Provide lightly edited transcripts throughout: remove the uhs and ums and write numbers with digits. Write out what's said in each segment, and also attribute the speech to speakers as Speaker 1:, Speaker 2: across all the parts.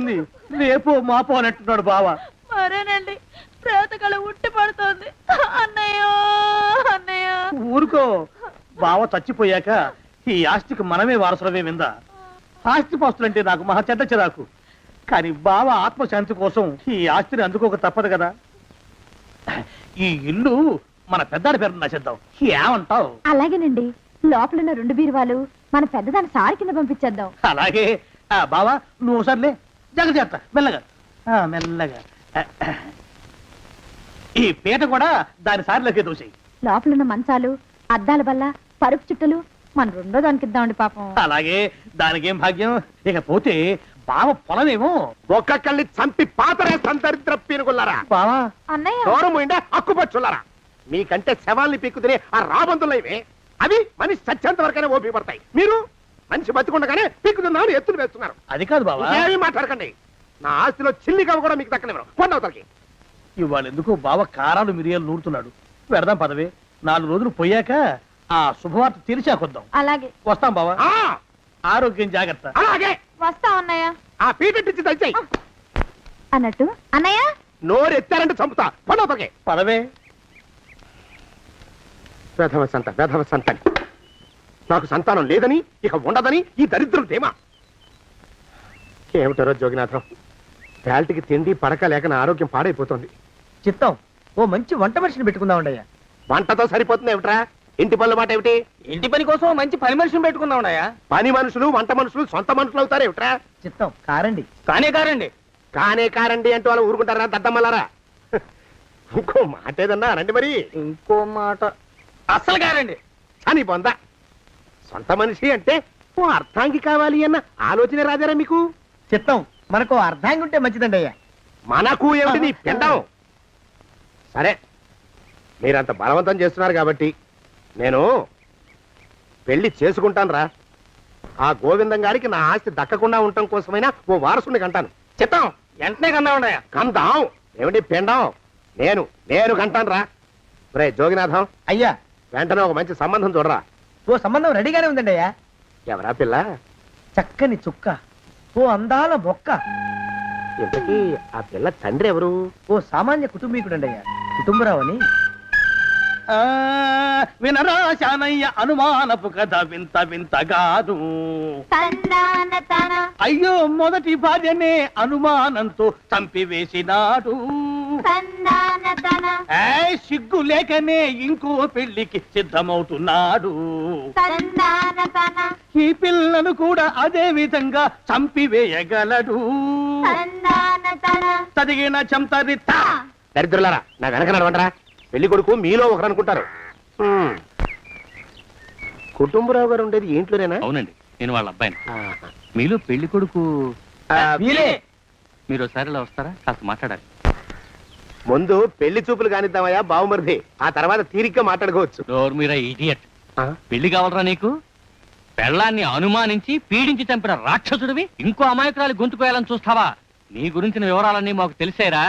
Speaker 1: వచ్చింది రేపు మాపో అని అంటున్నాడు బావ.
Speaker 2: మరేనండి, ప్రేతకళ ఉట్టి పడుతోంది. అన్నయ్యో అన్నయ్య.
Speaker 1: ఊరుకో, బావ చచ్చిపోయాక ఈ ఆస్తికి మనమే వారసులమే విందా. ఆస్తి పాస్తులంటే నాకు మహా చెడ్డ చిరాకు. కానీ బావ ఆత్మశాంతి కోసం ఈ ఆస్తిని అందుకోక తప్పదు కదా. ఈ ఇల్లు మన పెద్దాడి పేరు నచ్చేద్దాం, ఏమంటావు?
Speaker 2: అలాగేనండి, లోపలున్న 2 బీరువాలు మన పెద్దదాన్ని సారి కింద పంపించేద్దాం.
Speaker 1: అలాగే. బావా నువ్వు సర్లే, జాగ్రత్త, మెల్లగా మెల్లగా. ఈ పీట కూడా దాని సారిలోకి దూసేయి.
Speaker 2: లోపలున్న మంచాలు, అద్దాల బల్ల, పరుపు చుట్టలు మన 2వ దానికి ఇద్దామండి పాపం.
Speaker 1: అలాగే, దానికేం భాగ్యం. ఇకపోతే బావ పొలమేమో
Speaker 3: ఒక్కొక్కళ్ళని చంపి పాతరేస్తాం దరిద్ర పీనుకున్నారా.
Speaker 1: బావా
Speaker 2: అన్నయ్య,
Speaker 3: దూరం పోయిందా అక్కుపచ్చులారా. మీకంటే శవాల్ని పీక్కుతినే ఆ రాబందులు ఇవే. అవి మనిషి చచ్చేంత వరకనే ఓపి పడతాయి. మీరు మనిషి బతికుండగానే పీక్కుతున్నామని ఎత్తులు వేస్తున్నారు.
Speaker 1: అది కాదు బావా,
Speaker 3: ఏమీ మాట్లాడకండి. నా ఆస్తిలో చిల్లికవ కూడా మీకు దక్కనివ్వరు. కొండవతలకి
Speaker 1: ఇవాళ ఎందుకో బావ కారాలు మిరియాలు నూరుతున్నాడు. పెడదాం పదవే, 4 రోజులు పోయాక ఆ శుభవార్త తెలిసాకొద్దాం.
Speaker 2: అలాగే
Speaker 1: వస్తాం బావా. ఆరోగ్యం జాగ్రత్త.
Speaker 3: అలాగే
Speaker 2: వస్తాం అన్నయ్య.
Speaker 3: ఆ పీటెట్టించి దయచేయి.
Speaker 2: అన్నట్టు అన్నయ్య,
Speaker 3: నోరు ఎత్తారంటే చంపుతా. కొండవతలకి
Speaker 1: పదవే.
Speaker 3: వేధవ సంతానం. నాకు సంతానం లేదని, ఇక ఉండదని ఈ దరిద్రం ధీమా. ఏమిటారో జోగినాథం, వేల్టికి తిండి పడక లేక నా ఆరోగ్యం పాడైపోతుంది.
Speaker 1: చిత్తం, ఓ మంచి వంట మనిషిని పెట్టుకుందామండయ్యా.
Speaker 3: వంటతో సరిపోతుంది ఏమిట్రా? ఇంటి పనుల మాట ఏమిటి?
Speaker 1: ఇంటి పని కోసం మంచి పని మనిషిని పెట్టుకుందామండయ్యా.
Speaker 3: పని మనుషులు వంట మనుషులు సొంత మనుషులు అవుతారు ఏమిట్రా?
Speaker 1: చిత్తం, కారండి. కారండి.
Speaker 3: కారండి అంటూ వాళ్ళు ఊరుకుంటారా దద్దమ్మలారా? ఇంకో మాట ఏదన్నా రండి మరి.
Speaker 1: ఇంకో మాట అస్సలు కారండి.
Speaker 3: అని పొందా. సొంత మనిషి అంటే ఓ అర్థాంగి కావాలి అన్న ఆలోచన రాజారా మీకు?
Speaker 1: చిత్తం, మనకు అర్ధాంగి ఉంటే మంచిదండి అయ్యా.
Speaker 3: మనకు ఏమిటి నీ పిండం? సరే, మీరంత బలవంతం చేస్తున్నారు కాబట్టి నేను పెళ్లి చేసుకుంటాను రా. ఆ గోవిందం గారికి నా ఆస్తి దక్కకుండా ఉండటం కోసమైనా ఓ వారసుని కంటాను.
Speaker 1: చిత్తం, వెంటనే కన్నామండయ్యా.
Speaker 3: కందాం ఏమిటి పిండం? నేను కంటాను రా. రే జోగినాథం,
Speaker 1: అయ్యా
Speaker 3: వెంటనే ఒక మంచి సంబంధం చూడరా.
Speaker 1: ఓ సంబంధం రెడీగానే ఉందండి అయ్యా.
Speaker 3: ఎవరా పిల్ల?
Speaker 1: చక్కని చుక్క, ఓ అందాల బొక్క.
Speaker 3: ఇంతకీ ఆ పిల్ల తండ్రి ఎవరు?
Speaker 1: ఓ సామాన్య కుటుంబీకుడండి అయ్యా, కుటుంబరావు అని. వినరా శానయ్య అనుమానపు కథ వింత వింత కాదు. అయ్యో మొదటి భార్యనే అనుమానంతో చంపివేసినాడు. సిగ్గు లేకనే ఇంకో పెళ్లికి సిద్ధమవుతున్నాడు. ఈ పిల్లను కూడా అదే విధంగా చంపివేయగలడు. చదివిన చంతరిత.
Speaker 3: దరిద్రులారా, నా వెనక నడవంటరా. పెళ్లి కొడుకు మీలో ఒకరు అనుకుంటారు. కుటుంబరావు గారు ఉండేది ఏంట్లోనేనా?
Speaker 4: అవునండి, నేను వాళ్ళ అబ్బాయిని. మీలో పెళ్లి కొడుకు మీరు ఒకసారి ఇలా వస్తారా? కాస్త మాట్లాడాలి.
Speaker 3: ముందు పెళ్లి చూపులు కానిద్దామయ్యా బావుమరిది, ఆ తర్వాత తీరిగ్గా మాట్లాడుకోవచ్చు.
Speaker 4: డోర్ మీరా ఇడియట్. పెళ్లి కావాలరా నీకు? పెళ్ళాన్ని అనుమానించి పీడించి చంపిన రాక్షసుడివి ఇంకో అమాయకురాలు గొంతుకోయాలని చూస్తావా? నీ గురించిన వివరాలన్నీ మాకు తెలిసేరా.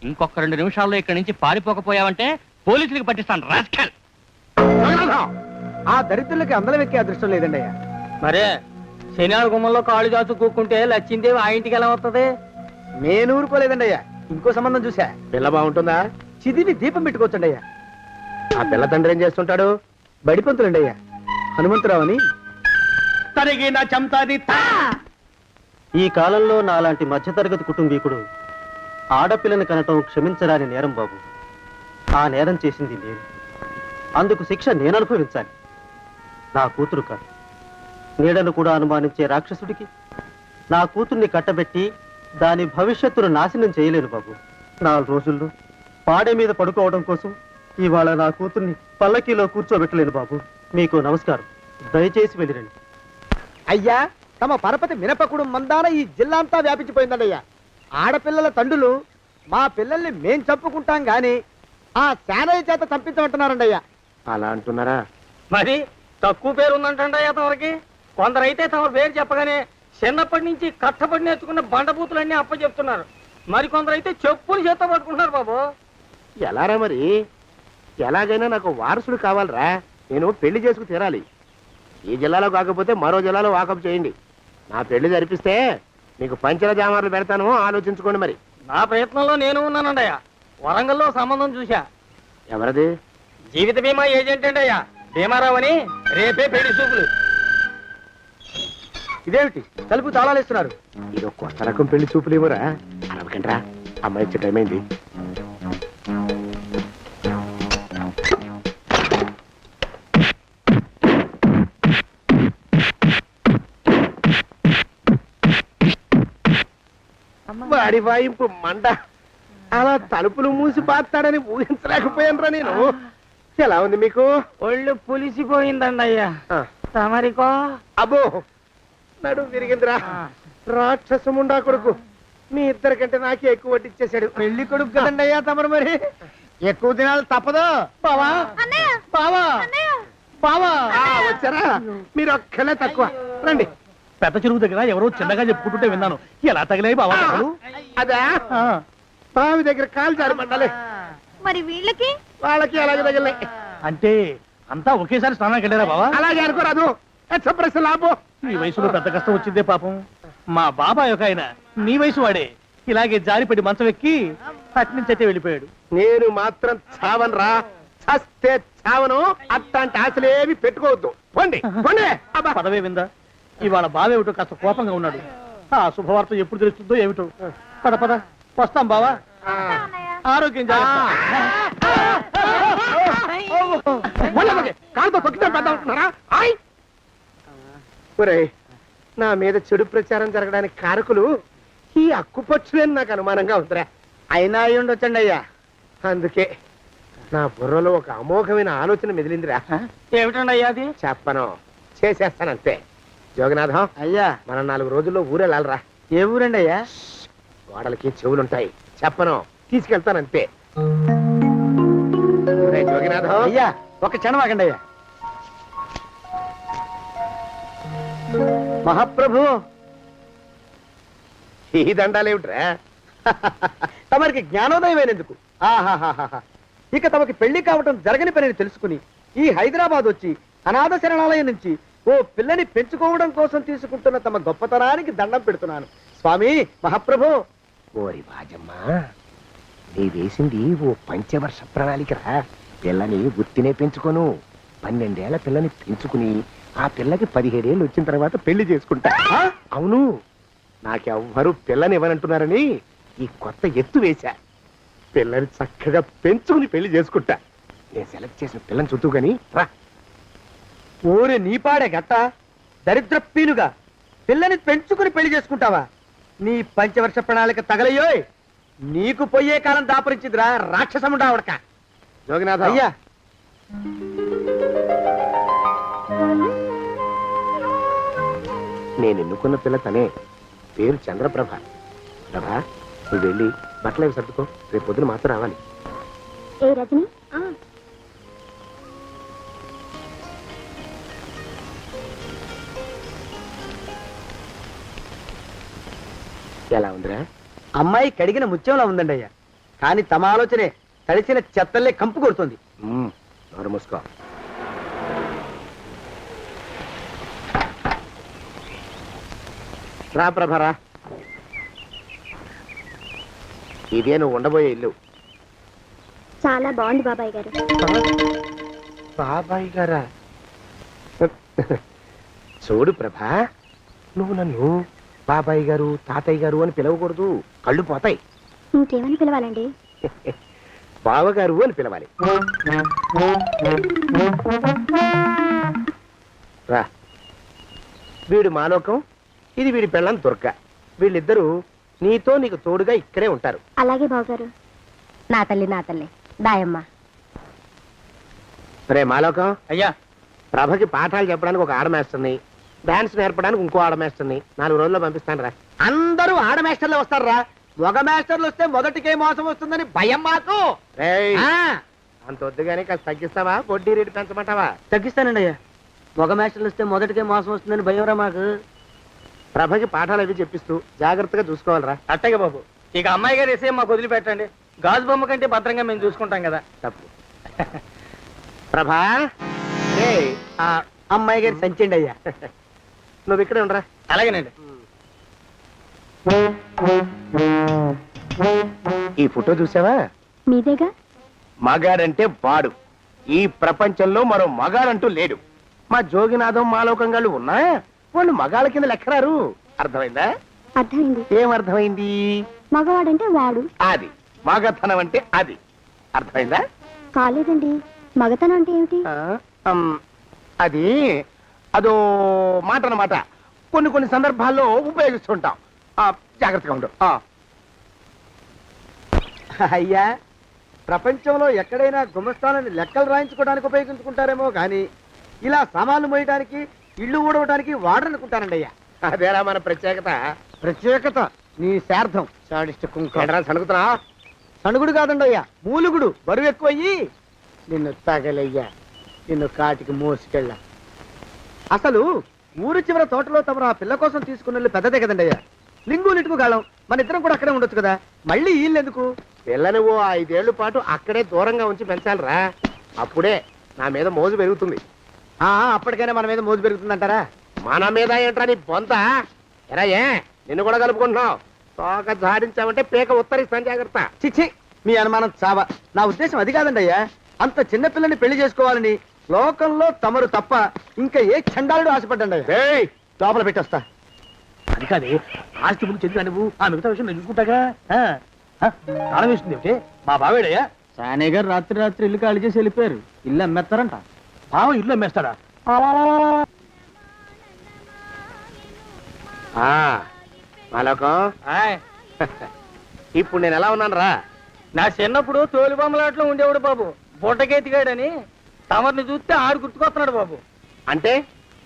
Speaker 4: ఇంకొక 2 నిమిషాల్లో ఇక్కడి నుంచి పారిపోకపోయావంటే పోలీసులకు పట్టిస్తాను. రాస్కల్.
Speaker 1: ఆ దరిద్రులకి అందరం ఎక్కే అదృష్టం లేదండి అయ్యా. మరే శనివారం గుమ్మంలో కాళ్ళు చాచు కూకుంటే లచ్చిందేవి ఆ ఇంటికి ఎలా వస్తుంది? నేను ఊరుకోలేదండి అయ్యా. ఇంకో సంబంధం చూసా.
Speaker 3: పిల్ల బాగుంటుందా?
Speaker 1: చిదివి దీపం పెట్టుకోవచ్చండి అయ్యా.
Speaker 3: ఆ పిల్ల తండ్రి ఏం చేస్తుంటాడు?
Speaker 1: బడిపంతులండి అయ్యా, హనుమంతరావు అని.
Speaker 3: తరిగిన చంతరిత.
Speaker 5: ఈ కాలంలో నాలాంటి మధ్యతరగతి కుటుంబీకుడు ఆడపిల్లని కనటం క్షమించరాని నేరం బాబు. ఆ నేరం చేసింది నేను, అందుకు శిక్ష నేను అనుభవించాలి. నా కూతురు కాదు, నీడను కూడా అనుమానించే రాక్షసుడికి నా కూతుర్ని కట్టబెట్టి దాని భవిష్యత్తును నాశనం చేయలేను బాబు. 4 రోజుల్లో పాడే మీద పడుకోవడం కోసం ఇవాళ నా కూతుర్ని పల్లకీలో కూర్చోబెట్టలేను బాబు. మీకు నమస్కారం, దయచేసి వెళ్ళిరండి.
Speaker 1: అయ్యా, తమ పరపతి మినపకుడు మందాన ఈ జిల్లా అంతా వ్యాపించిపోయిందండి అయ్యా. ఆడపిల్లల తండ్రులు మా పిల్లల్ని మేం చంపుకుంటాం గాని ఆ శానయ్య చేత చంపించమంటున్నారండి అయ్యా.
Speaker 3: అలా అంటున్నారా?
Speaker 1: మరి తక్కువ పేరు ఉందంటండి అయ్యా తమరికి. కొందరైతే తమ పేరు చెప్పగానే చిన్నప్పటి నుంచి కట్టబడి నేర్చుకున్న బండబూతులన్నీ అప్పచెప్తున్నారు. మరి కొందరైతే చెప్పులు చేత పట్టుకుంటున్నారు బాబు.
Speaker 3: ఎలారా మరి? ఎలాగైనా నాకు వారసుడు కావాలరా. నేను పెళ్లి చేసుకు తీరాలి. ఈ జిల్లాలో కాకపోతే మరో జిల్లాలో వాకప్ చేయండి. నా పెళ్లి జరిపిస్తే మీకు పంచల జామార్లు పెడతాను, ఆలోచించుకోండి మరి.
Speaker 1: నా ప్రయత్నంలో నేను ఉన్నానండయ్యా. వరంగల్లో సంబంధం చూశా.
Speaker 3: ఎవరది?
Speaker 1: జీవిత బీమా ఏజెంట్ అండి అయ్యా, భీమారావు అని. రేపే పెళ్లి చూపులు.
Speaker 5: ఇదేమిటి తలుపు తాళాలు ఇస్తున్నారు?
Speaker 3: ఇది కొత్త రకం పెళ్లి చూపులు ఇవ్వరా? అరవకండ్రా, అమ్మాయి వచ్చే టైం అయింది. వాడి వాయింపు మండ. అలా తలుపులు మూసి పాతాడని ఊహించలేకపోయానురా నేను. ఎలా ఉంది మీకు?
Speaker 1: ఒళ్ళు పులిసిపోయిందండి అయ్యా. తమరికో?
Speaker 3: అబ్బో, నడు విరిగిందిరా. రాక్షసముండా కొడుకు మీ ఇద్దరికంటే నాకే ఎక్కువ వడ్డిచ్చేశాడు.
Speaker 1: పెళ్లి కొడుకు కదండి అయ్యా తమరు, మరి ఎక్కువ దినాలు తప్పదు. బావా బావా బావా,
Speaker 3: వచ్చారా? మీరు ఒక్కలే తక్కువ. రండి.
Speaker 1: పెద్ద చెరువు దగ్గర ఎవరో చిన్నగా చెప్పుకుంటుంటే విన్నాను. ఎలా తగిలాయి బావా దెబ్బలు?
Speaker 3: అదా బావి దగ్గర కాలు జారి మండాలి.
Speaker 2: మరి వీళ్ళకి?
Speaker 3: వాళ్ళకి అలాగే తగిలినాయి.
Speaker 1: అంటే అంతా ఒకేసారి స్నానానికి వెళ్ళారా బావా?
Speaker 3: అలాగే అనుకోరాదు. ప్రశ్న లాభం.
Speaker 1: ఈ వయసులో పెద్ద కష్టం వచ్చిందే పాపం. మా బాబాయ్ ఒక ఆయన నీ వయసు వాడే ఇలాగే జారిపడి మంచం ఎక్కి అట్నుంచి అయితే వెళ్ళిపోయాడు.
Speaker 3: నేను మాత్రం చావనరా. చస్తే చావను. అట్లాంటి ఆశలేవి పెట్టుకోవద్దు. పోండి పోండి. అబ్బా,
Speaker 1: పదవే విందా. ఇవాళ బావేమిటో కాస్త కోపంగా ఉన్నాడు. ఆ శుభవార్త ఎప్పుడు తెలుస్తుందో ఏమిటో. పద పద, వస్తాం బావా. ఆరోగ్యం జాగ్రత్త.
Speaker 3: కాలుతో తొక్కితే పెద్ద ఉంటున్నారా? ఒరేయ్, నా మీద చెడు ప్రచారం జరగడానికి కారకులు ఈ అక్కుపచ్చులేని నాకు అనుమానంగా ఉందిరా.
Speaker 5: అయినా అయి ఉండొచ్చండి అయ్యా.
Speaker 3: అందుకే నా బుర్రలో ఒక అమోఘమైన ఆలోచన మెదిలిందిరా.
Speaker 1: ఏమిటండి అయ్యా అది?
Speaker 3: చెప్పను, చేసేస్తానంతే. జోగనాథం,
Speaker 5: అయ్యా,
Speaker 3: మనం 4 రోజుల్లో ఊరెళ్ళాలరా.
Speaker 5: ఏ ఊరండి అయ్యా?
Speaker 3: గోడలకి చెవులుంటాయి. చెప్పను, తీసుకెళ్తానంతే. ఒరేయ్ జోగినాథం,
Speaker 5: అయ్యా ఒక క్షణం ఆగండి అయ్యా. మహాప్రభు,
Speaker 3: ఈ దండాలేమిట్రా?
Speaker 5: తమరికి జ్ఞానోదయమైనందుకు ఆహాహాహా. ఇక తమకి పెళ్లి కావటం జరగని పనిని తెలుసుకుని ఈ హైదరాబాద్ వచ్చి అనాథ శరణాలయం నుంచి ఓ పిల్లని పెంచుకోవడం కోసం తీసుకుంటున్న తమ గొప్పతనానికి దండం పెడుతున్నాను స్వామి. మహాప్రభు.
Speaker 3: ఓరి బాజమ్మ, నీ వేసింది ఓ పంచవర్ష ప్రణాళికరా. పిల్లని గుర్తినే పెంచుకోను. 12 ఏళ్ల పిల్లని పెంచుకుని ఆ పిల్లకి 17 ఏళ్ళు వచ్చిన తర్వాత పెళ్లి చేసుకుంటా. అవును, నాకెవ్వరూ పిల్లని ఇవ్వనంటున్నారని ఈ కొత్త ఎత్తు వేశా. పిల్లని చక్కగా పెంచుకుని పెళ్లి చేసుకుంటా. నేను సెలెక్ట్ చేసిన పిల్లని చుట్టూ గాని రా.
Speaker 5: ఊరి నీపాడే గట్ట దరిద్రప్పీనుగా పిల్లని పెంచుకుని పెళ్లి చేసుకుంటావా? నీ పంచవర్ష ప్రణాళిక తగలయ్యోయ్. నీకు పోయే కాలం దాపరించిందిరా రాక్షసముండావడక.
Speaker 3: జోగినాథ,
Speaker 5: అయ్యా,
Speaker 3: నేను ఎన్నుకున్న పిల్ల తనే. పేరు చంద్రప్రభ. ప్రభ, నువ్వు వెళ్ళి బట్టలు అవి సర్దుకో. రేపు పొద్దున మాత్రం రావాలి.
Speaker 2: ఏ రజని?
Speaker 3: ఎలా ఉందిరా?
Speaker 5: అమ్మాయి కడిగిన ముత్యంలా ఉందండి అయ్యా. కానీ తమ ఆలోచనే తడిసిన చెత్తల్లే కంపు కొడుతుంది.
Speaker 3: నోరు మూసుకో. రా ప్రభరా, ఇదే నువ్వు ఉండబోయే ఇల్లు.
Speaker 2: చాలా బాగుంది బాబాయ్ గారు.
Speaker 3: బాబాయ్ గారా? చూడు ప్రభా, నువ్వు నన్ను బాబాయ్ గారు తాతయ్య గారు అని పిలవకూడదు. కళ్ళు పోతాయి.
Speaker 2: ఇంకేమని పిలవాలండి?
Speaker 3: బావగారు అని పిలవాలి. రా. వీడు మాలోకం, ఇది వీడి పెళ్ళం దుర్గ. వీళ్ళిద్దరూ నీతో నీకు తోడుగా ఇక్కడే ఉంటారు.
Speaker 2: అలాగే బావగారు. నా తల్లి దాయమ్మ.
Speaker 3: రే మాలోకం,
Speaker 1: అయ్యా,
Speaker 3: ప్రభకి పాఠాలు చెప్పడానికి ఒక ఆడమేస్తుంది, డాన్స్ నేర్పడానికి ఇంకో ఆడమేస్తుంది. 4 రోజుల్లో పంపిస్తాను రా.
Speaker 5: అందరూ ఆడ మాస్టర్లు వస్తారా? మగ మాస్టర్లు వస్తే మొదటికే మోసం వస్తుందని భయం మాకు.
Speaker 3: రేయ్,
Speaker 5: ఆ,
Speaker 3: అంత వద్దుగానే కాస్త తగ్గిస్తావా? వడ్డీ రేటు పెంచమంటావా?
Speaker 5: తగ్గిస్తానండి అయ్యా. మగ మాస్టర్లు వస్తే మొదటికే మోసం వస్తుందని భయంరా మాకు.
Speaker 3: ప్రభకి పాఠాలు అవి చెప్పిస్తూ జాగ్రత్తగా చూసుకోవాలరా.
Speaker 1: అట్టగే బాబు. ఇక అమ్మాయి గారు వేసే మాకు వదిలిపెట్టండి. గాజు బొమ్మ కంటే భద్రంగా మేము చూసుకుంటాం కదా.
Speaker 3: తప్పు. ప్రభా, రే,
Speaker 5: ఆ అమ్మాయి గారి సంచండి అయ్యా.
Speaker 3: నువ్వు ఇక్కడే ఉండరా.
Speaker 1: అలాగేనండి.
Speaker 3: ఈ ఫోటో చూసావా?
Speaker 2: మీదేగా.
Speaker 3: మగాడంటే వాడు. ఈ ప్రపంచంలో మరో మగాడంటూ లేడు. మా జోగినాథం మాలోకంగాళ్ళు ఉన్నా వాళ్ళు మగాళ్ళ కింద లెక్కరారు. అర్థమైందా?
Speaker 2: అర్థమైంది.
Speaker 3: ఏం అర్థమైంది?
Speaker 2: మగవాడంటే వాడు.
Speaker 3: అది మగతనం అంటే అది. అర్థమైందా?
Speaker 2: కాలేదండి. మగతనం అంటే ఏమిటి?
Speaker 3: అది అదో మాట అన్నమాట. కొన్ని కొన్ని సందర్భాల్లో ఉపయోగిస్తుంటాం. జాగ్రత్తగా ఉండు.
Speaker 5: అయ్యా, ప్రపంచంలో ఎక్కడైనా గుమస్థానాన్ని లెక్కలు రాయించుకోవడానికి ఉపయోగించుకుంటారేమో కానీ ఇలా సామాన్లు మోయడానికి, ఇల్లు ఊడవడానికి వాడరనుకుంటానండి అయ్యా.
Speaker 3: అదేరా మన ప్రత్యేకత.
Speaker 5: ప్రత్యేకత నీ శార్థం సాడిస్ట్ కుంక.
Speaker 3: సణుగుతున్నా?
Speaker 5: సణుగుడు కాదండి అయ్యా, మూలుగుడు. బరువు ఎక్కువయ్యి
Speaker 3: నిన్ను తగలయ్యా, నిన్ను కాటికి మోసుకెళ్ళ.
Speaker 5: అసలు ఊరు చివర తోటలో తమరు ఆ పిల్ల కోసం తీసుకున్న పెద్దదే కదండి అయ్యా. లింగు లిటుకు గాలం. మన ఇద్దరం కూడా అక్కడే ఉండొచ్చు కదా, మళ్ళీ వీళ్ళు ఎందుకు?
Speaker 3: పిల్లని ఓ 5 ఏళ్ల పాటు అక్కడే దూరంగా ఉంచి పెంచాలిరా. అప్పుడే నా మీద మోజు పెరుగుతుంది.
Speaker 5: అప్పటికైనా మన మీద మోజు పెరుగుతుందంటారా?
Speaker 3: మన మీద ఏంట్రా నీ బొంత? ఎరా ఏ నిన్ను కూడా కలుపుకుంటున్నావు. తోక జాడించావంటే పీక ఉత్తరిస్తాను, జాగ్రత్త.
Speaker 5: చిచ్చి, మీ అనుమానం చావా. నా ఉద్దేశం అది కాదండి అయ్యా. అంత చిన్న పిల్లని పెళ్లి చేసుకోవాలని లోకంలో తమరు తప్ప ఇంకా ఏ చండాలుడు ఆశపడ్డండి అయ్యా.
Speaker 3: ఏయ్,
Speaker 5: లోపల పెట్టొస్తా.
Speaker 1: అది కాదే, ఆస్తి ముందు చెందుగా నువ్వు ఆ మిగతా విషయం నేను చూసుకుంటాగా. తాళం వేస్తుంది ఏమిటి? మా బావేడయ్యా.
Speaker 5: సానే గారు రాత్రి ఇల్లు ఖాళీ చేసి వెళ్ళిపోయారు. ఇల్లు అమ్మేస్తారంట.
Speaker 1: బావ ఇల్లు అమ్మేస్తాడా?
Speaker 3: మాలోకం, ఇప్పుడు నేను ఎలా ఉన్నాను రా?
Speaker 6: నా చిన్నప్పుడు తోలు బొమ్మలాట్లో ఉండేవాడు బాబు, బుట్టకెత్తిగాడని. తమరిని చూస్తే ఆడు గుర్తుకొస్తున్నాడు బాబు.
Speaker 3: అంటే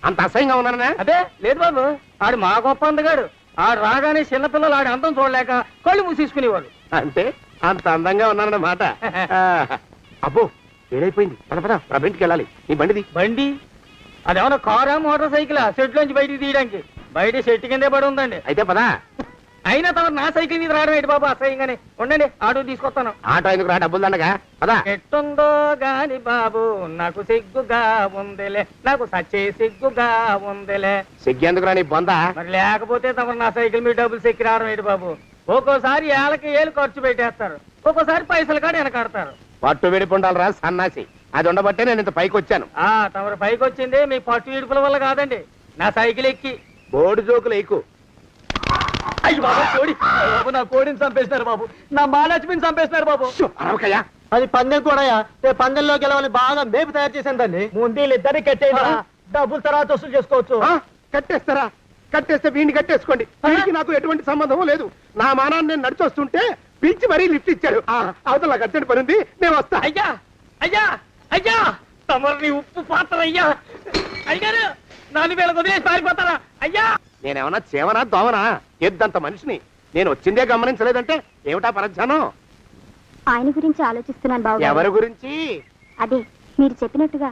Speaker 3: అంత అసహ్యంగా ఉన్నానా?
Speaker 6: అదే లేదు బాబు, ఆడు మా గొప్ప అందగాడు. ఆడు రాగానే చిన్నపిల్లలు ఆడి అందం చూడలేక కళ్ళు మూసేసుకునేవాడు.
Speaker 3: అంటే అంత అందంగా ఉన్నానన్నమాట. అబ్బో, ఏడైపోయింది. పద పద, ఇంటికి వెళ్ళాలి. నీ బండిది.
Speaker 6: బండి అదేమన్నా కారా మోటార్ సైకిల్ సెట్ లోంచి బయటికి తీయడానికి? బయట చెట్టు కిందే పడి ఉందండి.
Speaker 3: అయితే పదా.
Speaker 6: అయినా తమరు నా సైకిల్ మీద రావడం ఏంటి బాబు అసహ్యంగానే? ఉండండి, ఆటో తీసుకొస్తాను.
Speaker 3: ఆటో ఎందుకు రా, డబ్బులు దండగా. పదా.
Speaker 6: ఎట్టుందో గాని బాబు నాకు సిగ్గుగా ఉందిలే, నాకు సచ్చే సిగ్గుగా ఉందిలే.
Speaker 3: సిగ్గెందుకు రా నీ బొంద?
Speaker 6: మరి లేకపోతే తమరు నా సైకిల్ మీద డబ్బులు సెక్కి రావడం ఏంటి బాబు? ఒక్కోసారి ఏళ్ళకి ఏళ్ళు ఖర్చు పెట్టేస్తారు, ఒక్కోసారి పైసలు కాడ వెనకాడతారు.
Speaker 3: పట్టు విడిపుండాలి రా సన్నాసి. అది ఉండబట్టే నేను ఇంత పైకి వచ్చాను.
Speaker 6: తమరు పైకి వచ్చింది మీ పట్టు ఇడుపుల వల్ల కాదండి, నా సైకిల్ ఎక్కి.
Speaker 3: బోర్డు జోకులు ఎక్కువ.
Speaker 6: అయ్యి బాబు, కోడి బాబు, నా కోడిని చంపేస్తున్నారు బాబు, నా మహాలక్ష్మిని చంపేస్తున్నారు బాబు.
Speaker 3: అరవకయ్యా.
Speaker 5: అది పందెం కూడా. పందెంలో గెలవని బాగా మేపు తయారు చేశాను దాన్ని.
Speaker 6: ముందు వీళ్ళిద్దరిని కట్టేయండి, డబ్బులు తర్వాత వసూలు చేసుకోవచ్చు.
Speaker 3: కట్టేస్తారా? కట్టేస్తే వీడిని కట్టేసుకోండి. వీడికి నాకు ఎటువంటి సంబంధం లేదు. నా మానాన్ని నేను నడిచొస్తుంటే పిలిచి మరీ లిఫ్ట్ ఇచ్చాడు. అవతల నాకు అర్జెంట్ పని ఉంది, నేను వస్తా.
Speaker 6: అయ్యా అయ్యా అయ్యా, తమరిని ఉప్పు పాత్ర అయ్యా. అయ్యారు, నన్ను వీళ్ళకి వదిలేసి పారిపోతారా? అయ్యా,
Speaker 3: నేనేమన్నా చేవనా దోవనా? ఎద్దంత మనిషిని. నేను వచ్చిందే గమనించలేదంటే ఏమిటా పరధ్యానం?
Speaker 2: ఆయన గురించి ఆలోచిస్తున్నాను బాబు.
Speaker 3: ఎవరి గురించి?
Speaker 2: అదే మీరు చెప్పినట్టుగా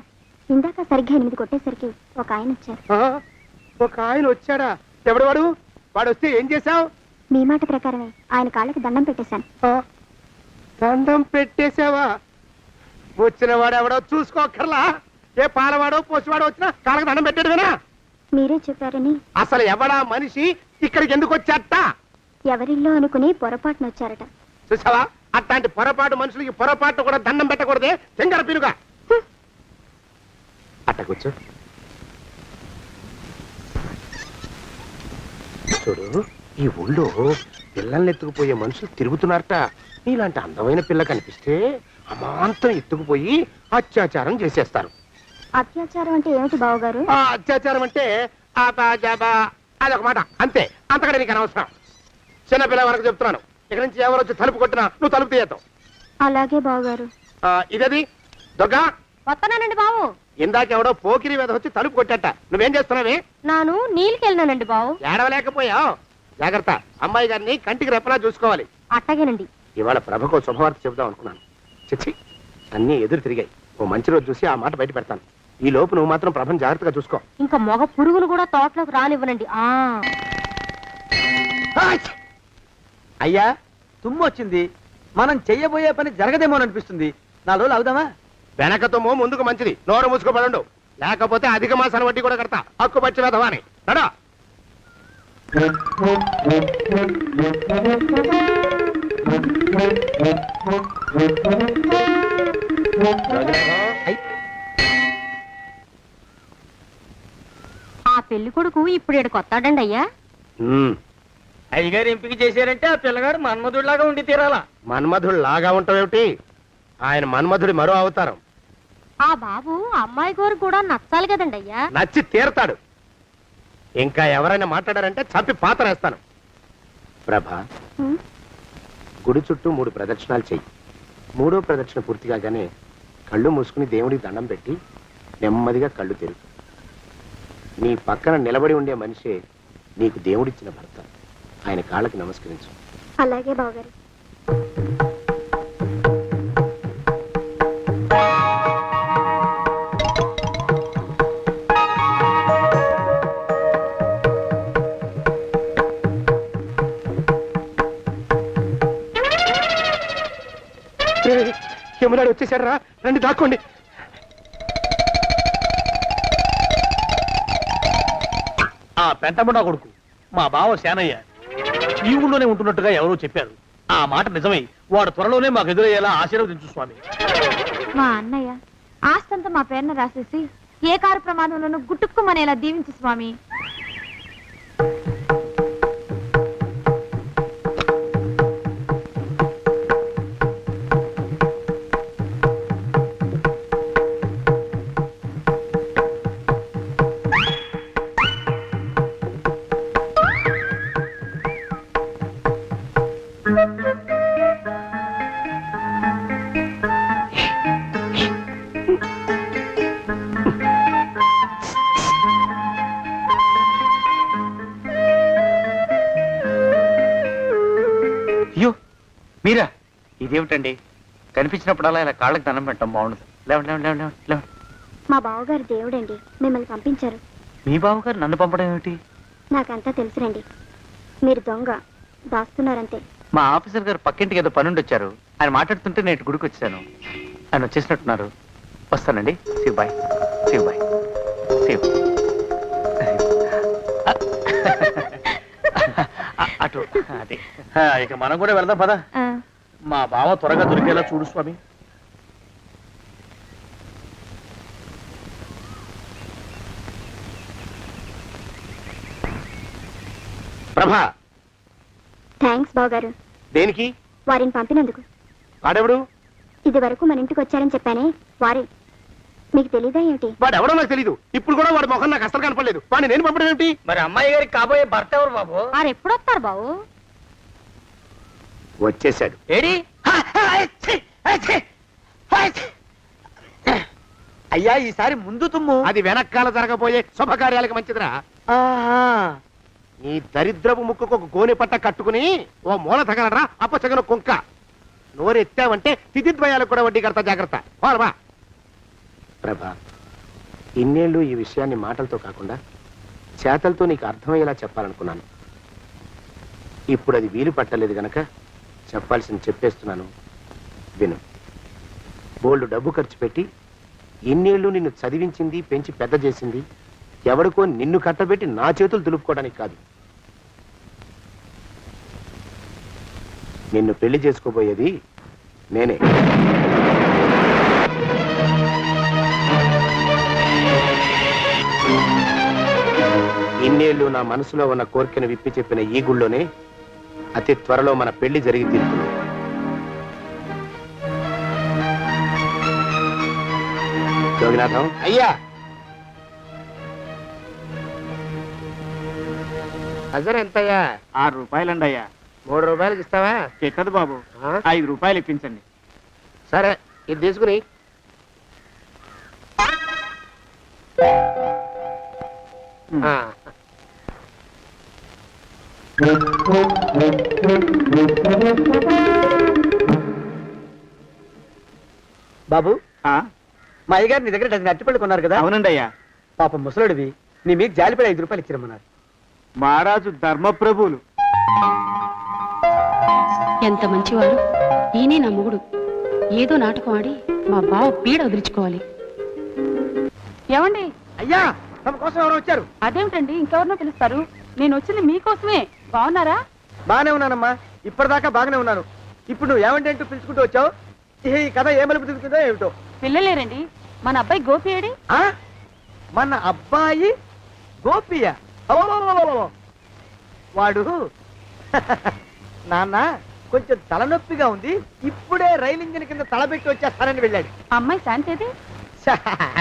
Speaker 2: ఇందాక సరిగ్గా 8 కొట్టేసరికి ఒక ఆయన వచ్చారు.
Speaker 3: ఒక ఆయన వచ్చాడా? ఎవడు వాడు? వాడు వస్తే ఏం చేశావు?
Speaker 2: మీ మాట ప్రకారమే ఆయన కాళ్ళకి దండం పెట్టేశాను.
Speaker 3: దండం పెట్టేశావా? వచ్చిన వాడు ఎవడో చూసుకోకర్లా. ఏ పాలవాడో పోసివాడో వచ్చినా కాళ్ళకి దండం పెట్టాడువేనా?
Speaker 2: మీరే చెప్పారని.
Speaker 3: అసలు ఎవడా మనిషి? ఇక్కడికి ఎందుకు వచ్చాట?
Speaker 2: ఎవరిల్లో అనుకుని పొరపాటున వచ్చారట.
Speaker 3: చూసావా, అట్లాంటి పొరపాటు మనుషులకి పొరపాటు కూడా దండం పెట్టకూడదే. చెంగర పిరుగా అట్టకొచ్చు. చూడు, ఈ ఊళ్ళో పిల్లల్ని ఎత్తుకుపోయే మనుషులు తిరుగుతున్నారట. నీలాంటి అందమైన పిల్ల కనిపిస్తే అమాంతం ఎత్తుకుపోయి అత్యాచారం చేసేస్తారు.
Speaker 2: అత్యాచారం అంటే ఏమిటి బావగారు?
Speaker 3: ఆ అత్యాచారం అంటే అదొక మాట, అంతే. అంతకంటే నీకు అనవసరం. చిన్నపిల్ల వరకు చెప్తున్నాను. ఇక్కడి నుంచి ఎవరు వచ్చి తలుపు కొట్టినా నువ్వు తలుపు తీయతావు.
Speaker 2: అలాగే బావగారు.
Speaker 3: ఇదది దొంగ.
Speaker 2: వస్తానండి బావు.
Speaker 3: ఇందాకెవడో పోకిరి మీద వచ్చి తలుపు కొట్టట. నువ్వేం చేస్తున్నావే?
Speaker 2: నాను నీళ్ళకెళ్ళినానండి బావు.
Speaker 3: ఏడవలేకపోయావు. జాగ్రత్త, అమ్మాయి గారిని కంటికి రెప్పలా చూసుకోవాలి.
Speaker 2: అట్టగేనండి.
Speaker 3: ఇవాళ ప్రభకు శుభవార్త చెబుదాం అనుకున్నాను. చిచ్చి, అన్నీ ఎదురు తిరిగాయి. ఓ మంచి రోజు చూసి ఆ మాట బయట పెడతాను. ఈ లోపు నువ్వు మాత్రం ప్రభను జాగ్రత్తగా చూసుకో.
Speaker 2: ఇంకా మగ పురుగులు కూడా తోటలోకి రానివ్వనండి.
Speaker 5: అయ్యా, తుమ్ము వచ్చింది. మనం చెయ్యబోయే పని జరగదేమోననిపిస్తుంది. 4 రోజులు అవుదామా?
Speaker 3: వెనకతోమో ముందుకు మంచిది. నోరు మూసుకోబడండు, లేకపోతే అధిక మాసాల వడ్డీ కూడా కడతా. హక్కు పచ్చి వెధవాని నడా.
Speaker 2: ఆ పెళ్లి కొడుకు ఇప్పుడు ఇక్కడికి వస్తాడండి అయ్యా.
Speaker 6: అయ్యగారు ఎంపిక చేశారంటే ఆ పిల్లగాడు మన్మధుడిలాగా ఉండి తీరాలా.
Speaker 3: మన్మధుడు లాగా ఉంటావేమిటి? ఆయన మన్మధుడి మరో అవతారం.
Speaker 2: ఆ బాబు అమ్మాయి గారు కూడా నచ్చాలి కదండి అయ్యా.
Speaker 3: నచ్చి తీరతాడు. ఇంకా ఎవరైనా మాట్లాడారంటే చంపి పాతరేస్తాను. ప్రభా, గుడి చుట్టూ 3 ప్రదక్షిణాలు చెయ్యి. 3వ ప్రదక్షిణ పూర్తి కాగానే కళ్ళు మూసుకుని దేవుడికి దండం పెట్టి నెమ్మదిగా కళ్ళు తెరుగు. నీ పక్కన నిలబడి ఉండే మనిషే నీకు దేవుడిచ్చిన భర్త. ఆయన కాళ్ళకి నమస్కరించు.
Speaker 2: అలాగే బావగారు.
Speaker 3: యమునాడు వచ్చేసాడు రా, రండి దాక్కోండి.
Speaker 1: ఆ పెంటముడా కొడుకు మా బావ శానయ్య ఈ ఊళ్ళోనే ఉంటున్నట్టుగా ఎవరో చెప్పారు. ఆ మాట నిజమై వాడు త్వరలోనే మాకు ఎదురయ్యేలా ఆశీర్వదించు స్వామి.
Speaker 2: మా అన్నయ్య ఆస్తంతా మా పేరున రాసేసి ఏ కారు ప్రమాదంలోనూ గుట్టుక్కుమనేలా దీవించు స్వామి.
Speaker 7: అయ్యో మీరా? ఇదేమిటండి, కనిపించినప్పుడల్లా ఇలా కాళ్ళకి దండం పెట్టడం బాగుండదు. లేవండి లేవండి లేవండి లేవండి.
Speaker 2: మా బావగారు దేవుడండి, మిమ్మల్ని పంపించారు.
Speaker 7: మీ బావగారు నన్ను పంపడం ఏమిటి?
Speaker 2: నాకంతా తెలుసురండి. మీరు దొంగ దాస్తున్నారంతే.
Speaker 7: మా ఆఫీసర్ గారు పక్కింటికి ఏదో పనుండి వచ్చారు. ఆయన మాట్లాడుతుంటే నేను గుడికి వచ్చాను. ఆయన వచ్చేసినట్టున్నారు. వస్తానండి. Shiv bye, Shiv bye, Shiv. అటు అదే.
Speaker 1: ఇక మనం కూడా వెళ్దాం పద. మా బావ త్వరగా దొరికేలా చూడు స్వామి.
Speaker 3: ప్రభా,
Speaker 2: థ్యాంక్స్ బావగారు.
Speaker 3: దేనికి?
Speaker 2: వారిని పంపినందుకు.
Speaker 3: వాడెవడు?
Speaker 2: ఇది వరకు మన ఇంటికి వచ్చారని చెప్పానే వారే. మీకు తెలీదా ఏమిటి?
Speaker 3: వాడెవడో నాకు తెలీదు. ఇప్పుడు కూడా వాడి మొహం నాకు అసలు కనపడలేదు. వాడిని నేను పంపడం ఏమిటి?
Speaker 6: మరి అమ్మాయి గారికి కాబోయే భర్త ఎవరు బాబు?
Speaker 2: వారు ఎప్పుడు వస్తారు బావు?
Speaker 3: వచ్చేసాడు.
Speaker 6: ఏడి? అయ్యా, ఈసారి ముందు తుమ్ము.
Speaker 3: అది వెనకాల జరగబోయే శుభకార్యాలకు మంచిదిరా. నీ దరిద్రపు ముక్కుకు ఒక గోనె పట్ట కట్టుకుని ఓ మూల తగలరా అప్పచగన కుంక. నోరెత్తావంటే తిథిద్వయాలకు కూడా వడ్డీ కడతా, జాగ్రత్త. పోలమా ప్రభా, ఇన్నేళ్ళు ఈ విషయాన్ని మాటలతో కాకుండా చేతలతో నీకు అర్థమయ్యేలా చెప్పాలనుకున్నాను. ఇప్పుడు అది వీలు పట్టలేదు గనక చెప్పాల్సింది చెప్పేస్తున్నాను, విను. బోల్డు డబ్బు ఖర్చు పెట్టి ఇన్నేళ్ళు నిన్ను చదివించింది, పెంచి పెద్ద చేసింది ఎవడికో నిన్ను కట్టబెట్టి నా చేతులు దులుపుకోవడానికి కాదు. నిన్ను పెళ్లి చేసుకోబోయేది నేనే. ఇన్నేళ్ళు నా మనసులో ఉన్న కోరికను విప్పి చెప్పిన ఈ గుళ్ళోనే అతి త్వరలో మన పెళ్లి జరిగి తీరుతుంది. జోగినాథం అయ్యా, అజర్ ఎంతయ్యా?
Speaker 7: 6 రూపాయలండి అయ్యా.
Speaker 3: 3 రూపాయలకి ఇస్తావా?
Speaker 7: ఎక్కదు బాబు, 5 రూపాయలు ఇప్పించండి.
Speaker 3: సరే, ఇది తీసుకుని.
Speaker 6: బాబు,
Speaker 7: ఆ?
Speaker 6: మా అయ్యగారు నీ దగ్గర డజన్ అరటిపళ్ళు కొన్నారు కదా?
Speaker 7: అవునండి అయ్యా.
Speaker 6: పాపం ముసలుడివి, నీ మీకు జాలిపడి 5 రూపాయలు ఇచ్చిరమ్మన్నారు.
Speaker 7: మహారాజు ధర్మప్రభువులు.
Speaker 8: ఎంత మంచివాడు ఈయనే నా మొగుడు. ఏదో నాటకం ఆడి మా బావ పీడ వదిలించుకోవాలి. ఏమండి?
Speaker 6: అయ్యా, తమ కోసం ఎవరు వచ్చారు?
Speaker 8: అదేమిటండి, ఇంకెవరినో పిలుస్తారు. నేను వచ్చింది మీకోసమే. బాగున్నారా?
Speaker 6: బాగానే ఉన్నానమ్మా, ఇప్పటిదాకా బాగానే ఉన్నాను. ఇప్పుడు నువ్వు ఏమంటే అంటూ పిలుచుకుంటూ వచ్చావు. ఈ కథ ఏ మలుపు తిరుగుతుందో ఏమిటో.
Speaker 8: పిల్లలేరండి. మన అబ్బాయి గోపి ఏడి?
Speaker 6: ఆ? మన అబ్బాయి గోపియ? అవ్వవ్వవ్వవ్వవ్వ. వాడు నాన్న కొంచెం తలనొప్పిగా ఉంది, ఇప్పుడే రైలు ఇంజిన్ కింద తలబెట్టి వచ్చేస్తానని వెళ్ళాడు.
Speaker 8: అమ్మాయి శాంతి ఏది?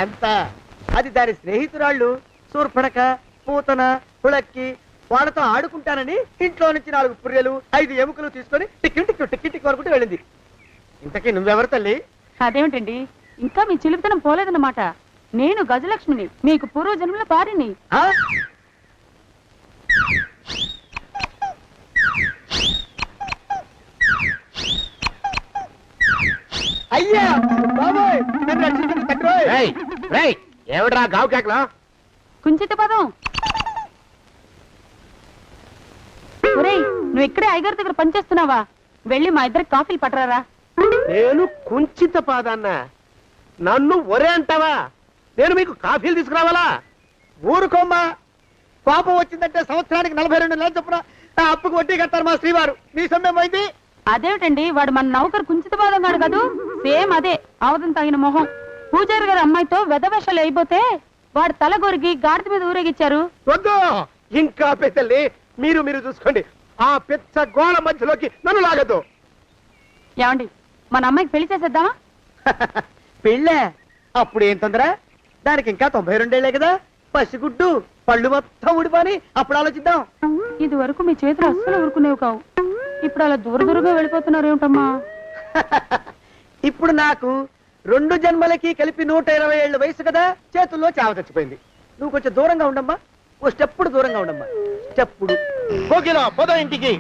Speaker 6: అంత అది దాని స్నేహితురాళ్ళు సూర్పడక, పూతన, పుళక్కి వాళ్ళతో ఆడుకుంటానని ఇంట్లో నుంచి 4 పుర్రెలు 5 ఎముకలు తీసుకొని టిక్కి టిక్కి టిక్కి టిక్కి వరకు వెళ్ళింది. ఇంతకీ నువ్వెవరు తల్లి?
Speaker 8: అదేమిటండి, ఇంకా మీ చిలుపుతనం పోలేదన్నమాట. నేను గజలక్ష్మిని, మీకు పూర్వ జన్మల భార్యని.
Speaker 6: ఆ? అయ్యా బాబోయ్, నన్ను రక్షించండి తండ్రోయ్.
Speaker 3: రేయ్, రేయ్, ఏమిట్రా గావు కేకలో?
Speaker 8: కుంచిత పదం. ఒరేయ్, నువ్వు ఇక్కడే అయ్యగారి దగ్గర పనిచేస్తున్నావా? వెళ్ళి మా ఇద్దరికి కాఫీలు పట్టరారా.
Speaker 3: నేను కుంచిత పాదాన్న, నన్ను ఒరే అంటావా? నేను మీకు కాఫీలు తీసుకురావాలా?
Speaker 6: ఊరుకోమ్మా, కోపం వచ్చిందంటే సంవత్సరానికి 42 నెలలు చొప్పున ఆ అప్పుకు వడ్డీ కట్టారు మా శ్రీవారు. నీ సొమ్మేం పోయింది?
Speaker 8: అదేమిటండి, వాడు మన నౌకరు కుంచిత పాదం కాడు కదూ. సేమ్ అదే, అవధం తగిన మొహం. పూజారి గారి అమ్మాయితో వెధవేషాలు అయిపోతే వాడు తల గొరిగి గాడిద మీద ఊరేగిచ్చారు.
Speaker 3: వద్దు, ఇంకా పెద్దల్ని మీరు చూసుకోండి. ఆ పెద్ద గోళ మధ్యలోకి నన్ను లాగద్దు.
Speaker 8: ఏమండి, మన అమ్మాయికి పెళ్లి చేసేద్దామా?
Speaker 6: పెళ్ళే? అప్పుడు ఏం తొందర? దానికి ఇంకా 92 ఏళ్లే కదా. పసిగుడ్డు పళ్ళు మొత్తం ఊడిపోని అప్పుడు ఆలోచిద్దాం.
Speaker 8: ఇది వరకు మీ చేతులు అస్సలు ఊరుకునేవి కావు. ఇప్పుడు అలా దూరంగా వెళ్ళిపోతున్నారు ఏమిటమ్మా?
Speaker 6: ఇప్పుడు నాకు 2 జన్మలకి కలిపి 120 ఏళ్ళ వయసు కదా, చేతుల్లో చావ చచ్చిపోయింది. నువ్వు కొంచెం దూరంగా ఉండమ్మా, ఓ స్టెప్పుడు దూరంగా ఉండమ్మా. స్టెప్పుడు
Speaker 3: కోకిలో పోదా ఇంటికి.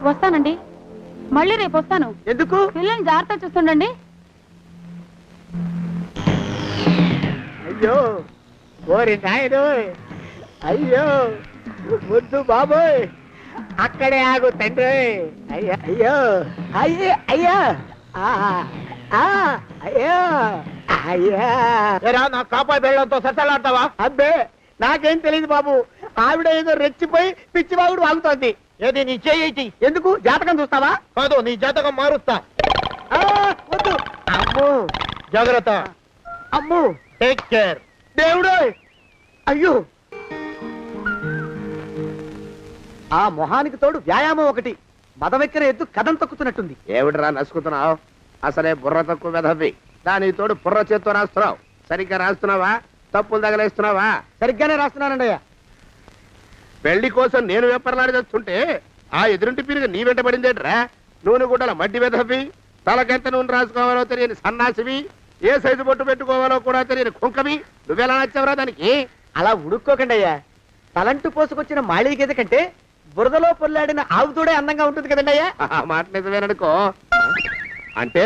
Speaker 8: వస్తానండి, మళ్ళీ రేపు వస్తాను.
Speaker 6: ఎందుకు?
Speaker 8: పిల్లల్ని జాగ్రత్త చూస్తుండండి.
Speaker 6: అయ్యో ఓరి నాయను, అయ్యో ముద్దు బాబోయ్, అక్కడే ఆగు తండ్రి. అయ్యా అయ్యో అయ్యో అయ్యా అయ్యో అయ్యా.
Speaker 3: నా కాపాయి బెళ్ళంతో సత్తలాడతావా?
Speaker 6: అబ్బే నాకేం తెలియదు బాబు, ఆవిడ ఏదో రెచ్చిపోయి పిచ్చివాగుడు వాగుతోంది.
Speaker 3: ఏది నీ చేయి?
Speaker 6: ఎందుకు? జాతకం చూస్తావా?
Speaker 3: కాదు, నీ జాతకం మారుస్తా.
Speaker 6: వద్దు. అమ్మో
Speaker 3: జాగ్రత్త.
Speaker 6: అమ్మో,
Speaker 3: టేక్ కేర్.
Speaker 6: దేవుడు. అయ్యో, ఆ మొహానికి తోడు వ్యాయామం ఒకటి. మదవెక్కిన ఎద్దు కథం తొక్కుతున్నట్టుంది.
Speaker 3: ఏమిటిరా నసుకుతున్నావు? అసలే బుర్ర తక్కువ వెధవి. దాని తోడు బుర్ర చేత్తో రాస్తున్నావు. సరిగ్గా రాస్తున్నావా? తప్పులు తగలేస్తున్నావా?
Speaker 6: సరిగ్గానే రాస్తున్నానండి అయ్యా.
Speaker 3: పెళ్లి కోసం నేను వెప్పర్లాడి చేస్తుంటే ఆ ఎదురింటి పీరుగా నీ వెంట పడిందేట్రా? నూనె గుడ్డల మడ్డి వెధవి, తలకెంత నూనె రాసుకోవాలో తెలియని సన్నాసివి, ఏ సైజు బొట్టు పెట్టుకోవాలో కూడా తెలియని కుంకవి. నువ్వెలా నచ్చావురా దానికి?
Speaker 6: అలా ఉడుక్కోకండి అయ్యా. తలంటు పోసుకొచ్చిన మాళీ గేదె కంటే బురదలో పొల్లాడిన ఆవు తోడే అందంగా ఉంటుంది కదండి అయ్యా.
Speaker 3: ఆ మాట నిజమేననుకో. అంటే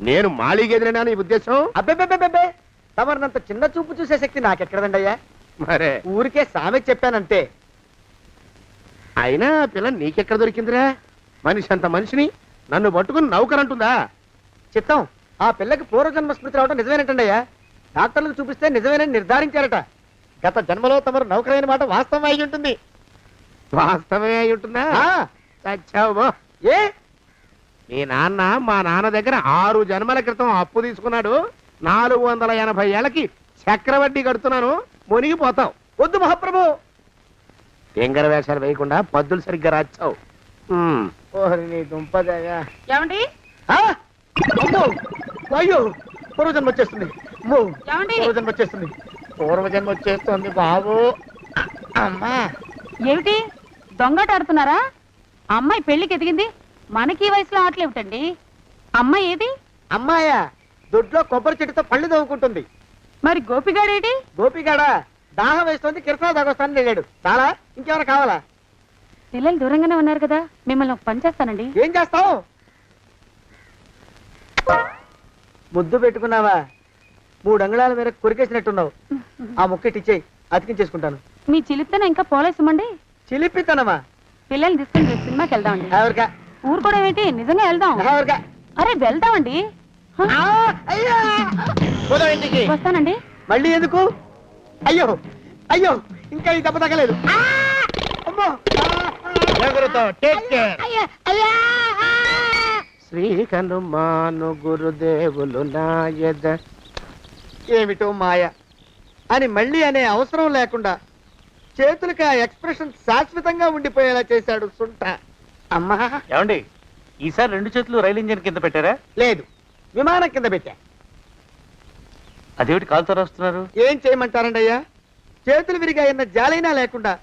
Speaker 3: నేను మాళీగేదినా నీ ఉద్దేశం?
Speaker 6: అబ్బెబ్బెబ్బెబ్బే, తమరినంత చిన్న చూపు చూసే శక్తి నాకెక్కడదండి అయ్యా.
Speaker 3: మరే
Speaker 6: ఊరికే సామె చెప్పానంతే.
Speaker 3: అయినా పిల్ల నీకెక్కడ దొరికిందిరా? మనిషి అంత మనిషిని నన్ను పట్టుకుని నౌకరంటుందా?
Speaker 6: చిత్తం, ఆ పిల్లకి పూర్వజన్మ స్మృతి రావడం నిజమేనటండి అయ్యా. డాక్టర్లకు చూపిస్తే నిజమేనని నిర్ధారించారట. గత జన్మలో తమరు నౌకరైన మాట వాస్తవం అయి ఉంటుంది.
Speaker 3: వాస్తవమే అయి ఉంటుందా? చచ్చావు.
Speaker 6: ఏ?
Speaker 3: మీ నాన్న మా నాన్న దగ్గర 6 జన్మల క్రితం అప్పు తీసుకున్నాడు. 480 ఏళ్ళకి చక్రవడ్డీ కడుతున్నాను. మునిగిపోతావు.
Speaker 6: వద్దు మహాప్రభు.
Speaker 3: తెంగర వేషాలు వేయకుండా పద్దులు సరిగ్గా రాచావు.
Speaker 6: ఓహరి నీ దుంపదగా.
Speaker 8: ఏమండి?
Speaker 6: అమ్మో, అయ్యో, పూర్వజన్మ వచ్చేస్తుంది. అమ్మో,
Speaker 8: ఏమండి?
Speaker 6: పూర్వజన్మ వచ్చేస్తుంది. పూర్వజన్మ వచ్చేస్తుంది బాబు. అమ్మా,
Speaker 8: ఏమిటి దొంగట ఆడుతున్నారా? అమ్మాయి పెళ్లికి ఎదిగింది, మనకి ఈ వయసులో ఆటలేమిటండి? అమ్మాయి ఏది?
Speaker 6: అమ్మాయా? దొడ్లో కొబ్బరి చెట్టుతో పళ్ళు తవ్వుకుంటుంది.
Speaker 8: మరి గోపిగాడేటి?
Speaker 6: గోపిగాడ దాహం వేస్తుంది, కిరసా దాగొస్తానని వెళ్ళాడు. చాలా, ఇంకేమైనా కావాలా?
Speaker 8: పిల్లలు దూరంగానే ఉన్నారు కదా, మిమ్మల్ని ఒక పని చేస్తానండి.
Speaker 6: ఏం చేస్తావు? ముద్దు పెట్టుకున్నావా? 3 అంగుళాల మేరకు కొరికేసినట్టున్నావు. ఆ ముక్కటిచ్చేయి, అతికించేసుకుంటాను.
Speaker 8: మీ చిలిపితేనే ఇంకా పోలేసమండి.
Speaker 6: చిలిపితనమా?
Speaker 8: పిల్లల్ని తీసుకుని రేపు సినిమాకి వెళ్దామండి.
Speaker 6: ఎవరికా?
Speaker 8: ఊరు కూడా ఏంటి, నిజంగా వెళ్దాం.
Speaker 6: ఎవరికా?
Speaker 8: అరే వెళ్దామండి.
Speaker 6: అయ్యా,
Speaker 8: వస్తానండి.
Speaker 6: మళ్ళీ ఎందుకు? అయ్యో అయ్యో, ఇంకా ఈ దెబ్బ తగ్గలేదు. అమ్మో
Speaker 3: శ్రీ హనుమాను గురుదేవులు నాయద.
Speaker 6: ఏమిటో మాయ అని మళ్ళీ అనే అవసరం లేకుండా చేతులకి ఆ ఎక్స్ప్రెషన్ శాశ్వతంగా ఉండిపోయేలా చేశాడు సుంఠ. అమ్మా
Speaker 7: ఏమండి ఈసారి 2 చేతులు రైలు ఇంజిన్ కింద పెట్టారా?
Speaker 6: లేదు, విమానం కింద పెట్టా.
Speaker 7: అదేమిటి కాలుతో రాస్తున్నారు?
Speaker 6: ఏం చేయమంటారండి అయ్యా, చేతులు విరిగాయన్న జాలైనా లేకుండా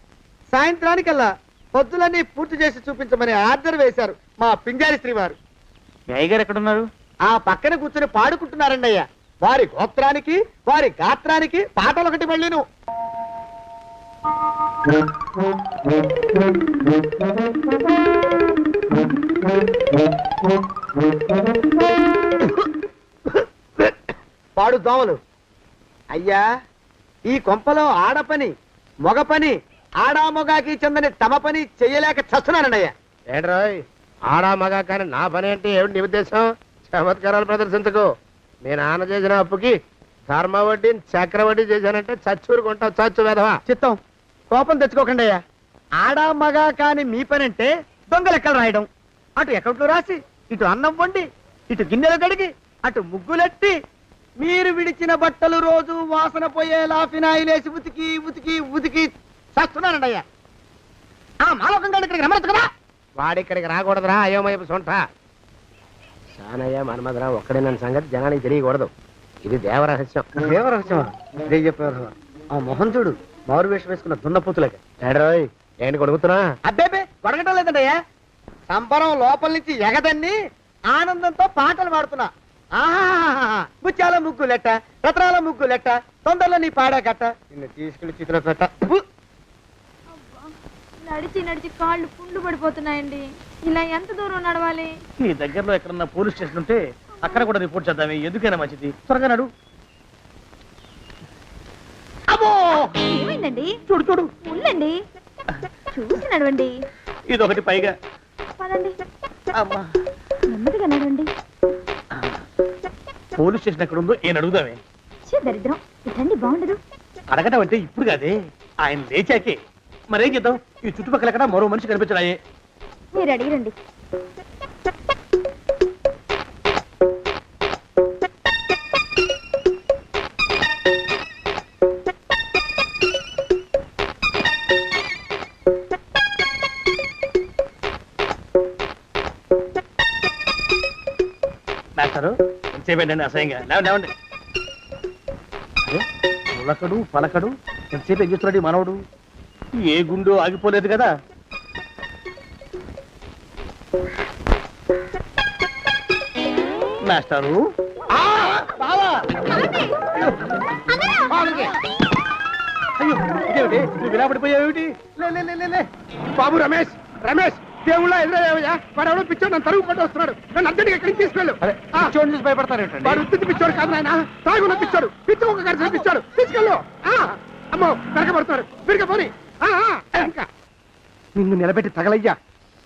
Speaker 6: సాయంత్రానికల్లా పొద్దులన్నీ పూర్తి చేసి చూపించమని ఆర్డర్ వేశారు మా పింజారి శ్రీవారు.
Speaker 7: మీ అయ్యగారు ఎక్కడున్నారు?
Speaker 6: ఆ పక్కన కూర్చొని పాడుకుంటున్నారండి అయ్యా. వారి గోత్రానికి వారి గాత్రానికి పాటలు ఒకటి మళ్ళీను. పాడు దోమలు. అయ్యా, ఈ కొంపలో ఆడపని మగ పని ఆడా మొగాకి చెందని తమ పని చెయ్యలేక చస్తున్నానండి అయ్యా.
Speaker 3: ఏంట్రాయ్ ఆడా మగా కానీ నా పని అంటే ఏమిటి నీ ఉద్దేశం? చమత్కారాలు ప్రదర్శించకు. మీ నాన్న చేసిన అప్పుకి ధర్మ వడ్డీ చక్ర వడ్డీ చేశానంటే చచ్చూరుకుంటావు, చచ్చు వెధవా.
Speaker 6: చిత్తం, కోపం తెచ్చుకోకండి అయ్యా. ఆడా మగా కాని మీ పని అంటే దొంగ లెక్కలు రాయడం, అటు అకౌంట్లో రాసి ఇటు అన్నం వండి ఇటు గిన్నెలు కడిగి అటు ముగ్గులెట్టి మీరు విడిచిన బట్టలు రోజు వాసన పోయేలా ఫినాయిలేసి ఉతికి ఉతికి ఉతికి చేస్తున్నానండి అయ్యా. ఆ మాలోకం గారి ఇక్కడికి రమ్మచ్చు కదా.
Speaker 3: వాడిక్కడికి రాకూడదురా అయోమయపు సొంట. సానయ్య మన్మధరా ఒక్కడే నన్ను సంగతి జనానికి తెలియకూడదు. ఇది దేవరహస్యం.
Speaker 6: దేవరహస్యమా? ఇదే చెప్పారు. ఆ మొహం చూడు, మారు వేషం వేసుకున్న దున్నపోతులకి.
Speaker 3: ఏడ్రోయ్ ఏంటి కొడుకుతున్నా?
Speaker 6: అబ్బేబే కొడగటం లేదండయ్యా, సంబరం లోపల నుంచి ఎగదన్ని ఆనందంతో పాటలు పాడుతున్నా. ఆహా, ముత్యాల ముగ్గులెట్ట, రత్నాల ముగ్గులెట్ట, తొందరలో నీ పాడా కట్ట, నిన్ను తీసుకెళ్లి చిత్ర పెట్ట.
Speaker 2: నడిచి నడిచి కాళ్ళు పుండ్లు పడిపోతున్నాయండి. ఇలా ఎంత దూరం నడవాలి?
Speaker 1: ఈ దగ్గరలో ఎక్కడన్నా పోలీస్ స్టేషన్ ఉంటే అక్కడ కూడా రిపోర్ట్ చేద్దామే, ఎందుకైనా మంచిది. త్వరగా నడు. అమ్మో,
Speaker 2: ఏమైందండి?
Speaker 1: చూడు చూడు,
Speaker 2: ఉండండి, చూసి నడవండి.
Speaker 1: ఇదొకటి పైగా.
Speaker 2: పదండి,
Speaker 1: అమ్మా,
Speaker 2: నెమ్మదిగా నడవండి.
Speaker 1: పోలీస్ స్టేషన్ ఎక్కడ ఉందో ఏం అడుగుదామే.
Speaker 2: దరిద్రం, ఇటండి బాగుండదు.
Speaker 1: అడగటం అంటే ఇప్పుడు కాదే, ఆయన లేచాకే. మరేం చేద్దాం, ఈ చుట్టుపక్కల ఎక్కడ మరో మనిషి కనిపించడాయే.
Speaker 2: మీరు అడిగిరండి.
Speaker 1: మాస్టారు ఎంతసేపండి అసహ్యంగా? లేవండి. అరే, ఉలకడు పలకడు, ఎంతసేపు ఏం చేస్తున్నాడు ఈ మనవడు? ఏ గుండు ఆగిపోలేదు కదా. మాస్టారు, అయ్యో ఇదేమిటి, నువ్వు ఇలా పడిపోయావేమిటి? లే.
Speaker 3: బాబు రమేష్, రమేష్ దేవుళ్ళ ఎదురయ్యా. వాడు ఎవడో పిచ్చోడు నన్ను తరుగు పట్టి వస్తున్నాడు. నన్ను అర్జెంట్గా ఎక్కడికి తీసుకెళ్ళు.
Speaker 7: చూడండి చూసి భయపడతారేంటండి?
Speaker 3: వాడు ఉత్తి పిచ్చోడు కాదు నాయన, తాగున్న పిచ్చాడు, పిచ్చి ఒక కలిసి పిచ్చాడు. తీసుకెళ్ళు. అమ్మో వెనకబడుతున్నాడు, విరిగా పోని. ఇంకా నిన్ను నిలబెట్టి తగలయ్యా.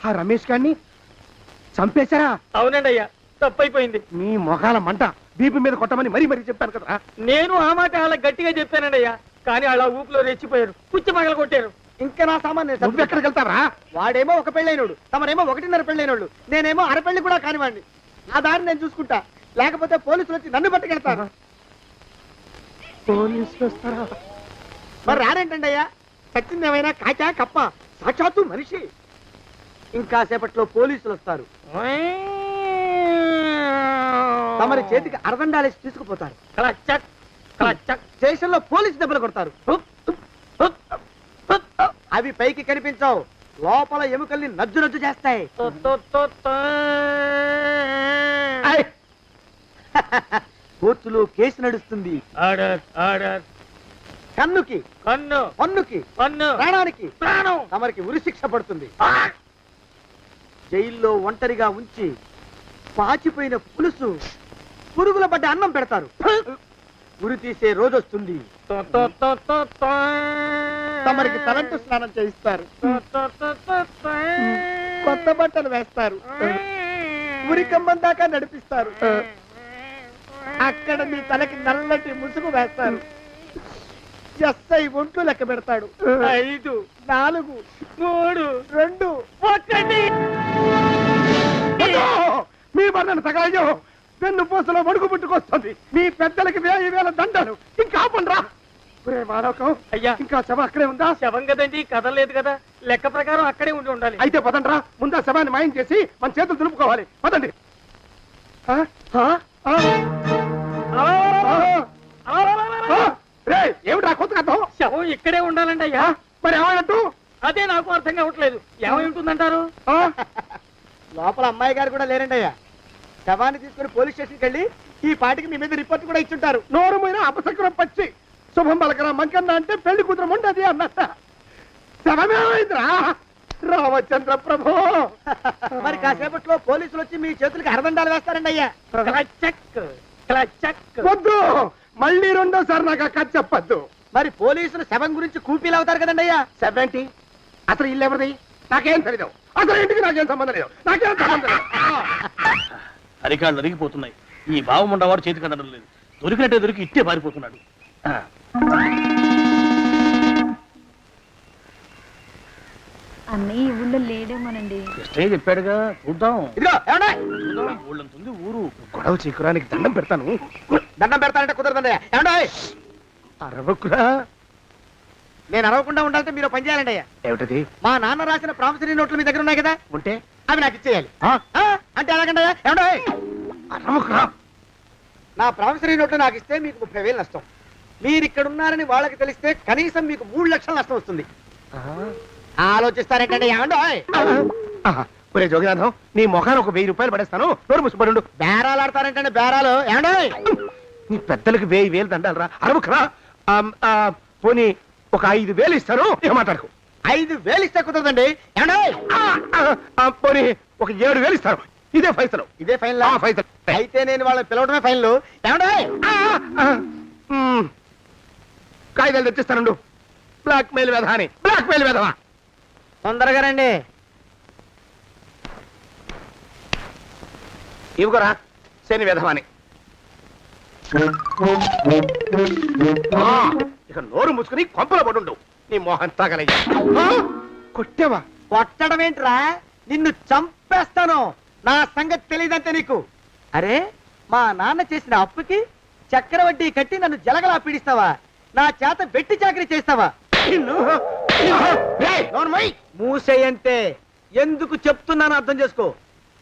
Speaker 3: ఆ రమేష్ గారిని చంపేశారా?
Speaker 6: అవునండి అయ్యా, తప్పైపోయింది.
Speaker 3: నీ మొఖాల మంట బీపీ మీద కొట్టమని మరీ మరీ చెప్పాను కదా.
Speaker 6: నేను ఆ మాట అలా గట్టిగా చెప్పానండి అయ్యా, కానీ అలా ఊపిలో రెచ్చిపోయారు, పుచ్చి పగల కొట్టారు. ఇంకా నా సామాన్
Speaker 3: నువ్వు ఎక్కడికి వెళ్తావరా?
Speaker 6: వాడేమో ఒక పెళ్ళైనోడు, తమరేమో 1.5 పెళ్ళైనోళ్ళు, నేనేమో అరపెళ్ళి కూడా కానివ్వండి. ఆ దారి నేను చూసుకుంటా, లేకపోతే పోలీసులు వచ్చి నన్ను పట్టుకెళ్తారు.
Speaker 3: పోలీసులు వస్తారా?
Speaker 6: మరి రారేంటండి అయ్యా, చచ్చింది ఏమైనా కాచా కప్ప, సాక్షాత్తు మనిషి. ఇంకా సేపట్లో పోలీసులు వస్తారు, తమరి చేతికి అరదండాలేసి తీసుకుపోతారు. స్టేషన్ లో పోలీసు దెబ్బలు కొడతారు, అవి పైకి కనిపించవు, లోపల ఎముకల్ని నజ్జు నజ్జు చేస్తాయి. కోర్టులో కేసు నడుస్తుంది. కన్నుకి కన్ను, పన్నుకి పన్ను, ప్రాణానికి ప్రాణం. తమరికి ఉరిశిక్ష పడుతుంది. జైల్లో ఒంటరిగా ఉంచి పాచిపోయిన పులుసు, పురుగుల పడ్డ అన్నం పెడతారు. ఉరి తీసే రోజు వస్తుంది. తమరికి తలంటు స్నానం చేయిస్తారు, కొత్త బట్టలు వేస్తారు, ఉరికంబం దాకా నడిపిస్తారు. అక్కడ మీ తలకి నల్లటి ముసుగు వేస్తారు. ఎస్ఐ ఒంట్లు లెక్క పెడతాడు 5 4 3 2 1
Speaker 3: మీ బండను తగాయో పెన్ను పూసలో వడుకు పుట్టుకొస్తుంది మీ పెద్దలకి 1000 దండలు ఇంకా ఆపండ్రా మానవకం
Speaker 6: అయ్యా.
Speaker 3: ఇంకా శవ అక్కడే ఉందా
Speaker 6: శవం కదండి కదలేదు కదా లెక్క ప్రకారం అక్కడే ఉండాలి
Speaker 3: అయితే పదండ్రా ముందా శవాన్ని మాయం చేసి మన చేతులు దులుపుకోవాలి పదండి ఆ? ఆ? ఆ? ఆ? రేయ్, ఏమిట్రా కొత్త కథ
Speaker 6: శవం ఇక్కడే ఉండాలండి అయ్యా
Speaker 3: మరి ఏమైనట్టు
Speaker 6: అదే నాకు అర్థం కావట్లేదు ఏమై ఉంటుందంటారు
Speaker 3: ఆ?
Speaker 6: లోపల అమ్మాయి గారు కూడా లేరండి అయ్యా శవాన్ని తీసుకుని పోలీస్ స్టేషన్కి వెళ్ళి ఈ పాటికి మీ మీద రిపోర్ట్ కూడా ఇచ్చుంటారు
Speaker 3: నోరు మీద అపశకునం పచ్చి శుభం పలకరా మంకన్న అంటే పెళ్లి కూతురు ఉండదు అన్నట్ట శవమేమైందిరా రామచంద్ర ప్రభు
Speaker 6: మరి కాసేపట్లో పోలీసులు వచ్చి మీ చేతులకి అరదండాలు వేస్తారండి అయ్యా
Speaker 3: వద్దు మళ్ళీ రెండోసారి నాకు ఆ కథ చెప్పద్దు
Speaker 6: మరి పోలీసులు శవం గురించి కూపీలు అవుతారు కదండి అయ్యా
Speaker 3: 70 అసలు ఇల్లు ఎవరిది నాకేం తెలియదు అసలు ఇంటికి నాకేం సంబంధం లేదు నాకేం సంబంధం లేదు
Speaker 1: అరికాళ్ళు అరిగిపోతున్నాయి. ఈ బావం ఉండవాడు చేతికి అందడం లేదు. దొరికినట్టే దొరికి ఇట్టే పారిపోతున్నాడు.
Speaker 2: అన్నయ్య ఈ ఊళ్ళో లేడేమోనండి.
Speaker 1: కృష్ణయ్య చెప్పాడుగా, చూద్దాం.
Speaker 6: ఇదిగో ఏమండి
Speaker 1: చూద్దాం, ఊళ్ళంతుంది ఊరు.
Speaker 3: గొడవ చీకురానికి దండం పెడతాను
Speaker 6: దండం పెడతానంటే కుదరదండి ఏమండి
Speaker 3: అరవకురా
Speaker 6: నేను అరవకుండా ఉండాలంటే మీరు పని చేయాలండి అయ్యా
Speaker 3: ఏమిటది
Speaker 6: మా నాన్న రాసిన ప్రామిసరీ నోట్లు మీ దగ్గర ఉన్నాయి కదా
Speaker 3: ఉంటే
Speaker 6: అవి నాకు ఇచ్చేయాలి
Speaker 3: ఆ?
Speaker 6: అంటే ఎలాగండి అయ్యా ఏమండి
Speaker 3: అరవకురా
Speaker 6: నా ప్రామిసరీ నోట్లు నాకు ఇస్తే మీకు 30,000 నష్టం మీరు ఇక్కడ ఉన్నారని వాళ్ళకి తెలిస్తే కనీసం మీకు 3 లక్షల నష్టం వస్తుంది ఆలోచిస్తారేంటండి ఏమండి
Speaker 3: ఒరే జోగినాథం నీ మొఖాన్ని ఒక 1000 రూపాయలు పడేస్తాను నోరు ముసుపడు
Speaker 6: బేరాలు ఆడతారేంటండి బేరాలు ఏమండి
Speaker 3: నీ పెద్దలకి 1000 దండాలరా అరవకురా పోనీ ఒక 5,000 ఇస్తాను ఇక మాట్లాడుకో
Speaker 6: 5,000 ఇస్తే కుదరదండి ఏమండి
Speaker 3: పోనీ ఒక 7,000 ఇస్తాను ఇదే ఫైసలు
Speaker 6: ఇదే ఫైన్
Speaker 3: ఫైసలు
Speaker 6: అయితే నేను వాళ్ళని పిలవడమే ఫైన్లు ఏమండి
Speaker 3: కాగితాలు తెచ్చిస్తానండు బ్లాక్ మెయిల్ వేధ అని బ్లాక్ మెయిల్ వేధవా
Speaker 6: తొందరగా రండి
Speaker 3: ఇవ్వరా శని వేధవాని ఇక నోరు మూసుకుని కొంపలో పడుండు నీ మోహన్ తాగలయ్యా కొట్టావా
Speaker 6: కొట్టడం ఏంట్రా నిన్ను చంపేస్తాను నా సంగతి తెలియదంటే నీకు అరే మా నాన్న చేసిన అప్పుకి చక్రవడ్డీ కట్టి నన్ను జలగలా పీడిస్తావా నా చేత వెట్టి చాకరీ చేస్తావా మూసేయంతే ఎందుకు చెప్తున్నాను అర్థం చేసుకో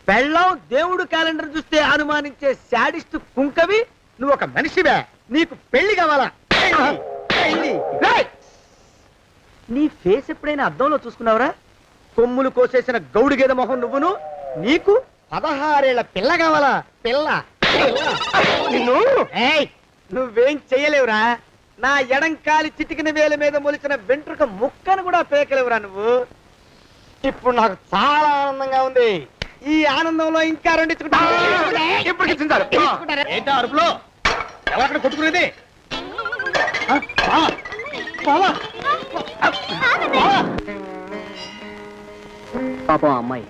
Speaker 6: పెళ్ళం దేవుడు క్యాలెండర్ చూస్తే అనుమానించే శాడిస్ట్ కుంకవి నువ్వు ఒక మనిషివే నీకు పెళ్లి కావాలా పెళ్లి. నీ ఫేస్ ఎప్పుడైనా అద్దంలో చూసుకున్నావురా కొమ్ములు కోసేసిన గౌడు గేదె మొహం నువ్వును నీకు 16 ఏళ్ల పిల్ల కావాలా పిల్ల
Speaker 3: నిన్ను
Speaker 6: ఏయ్, నువ్వేం చెయ్యలేవురా నా ఎడంకాలి చిటికిన వేల మీద మొలిచిన వెంట్రుక ముక్కను కూడా పేకలేవురా నువ్వు ఇప్పుడు నాకు చాలా ఆనందంగా ఉంది ఈ ఆనందంలో ఇంకా రెండించుకుంటా
Speaker 3: ఇప్పటికి చింతారు
Speaker 1: ఏంటా అరుపులో? ఎవరక్కడ కొట్టుకునేది?
Speaker 9: పాపం అమ్మాయి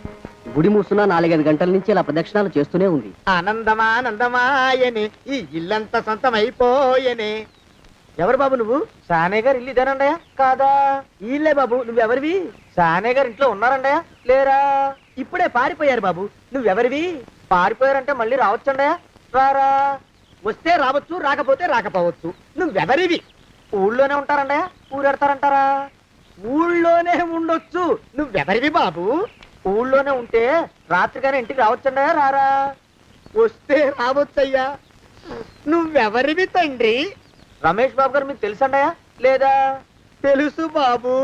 Speaker 9: గుడి మూసున్న 4-5 గంటల నుంచి ఇలా ప్రదక్షిణాలు చేస్తూనే ఉంది.
Speaker 6: ఆనందమానందమాయని ఈ ఇల్లంతా సొంతం అయిపోయని ఎవరు బాబు నువ్వు సానే గారు ఇల్లు ఇదేనండయా కాదా ఇల్లే బాబు నువ్వెవరివి సానే గారు ఇంట్లో ఉన్నారండయా లేరా ఇప్పుడే పారిపోయారు బాబు నువ్వెవరివి పారిపోయారంటే మళ్ళీ రావచ్చండయా రారా వస్తే రావచ్చు రాకపోతే రాకపోవచ్చు నువ్వెవరివి ఊళ్ళోనే ఉంటారండయా ఊరెడతారంటారా ఊళ్ళోనే ఉండొచ్చు నువ్వెవరివి బాబు ఊళ్ళోనే ఉంటే రాత్రిగానే ఇంటికి రావచ్చండయా రారా వస్తే రావచ్చయ్యా నువ్వెవరివి తండ్రి రమేష్ బాబు గారు మీకు తెలుసండయా లేదా తెలుసు బాబు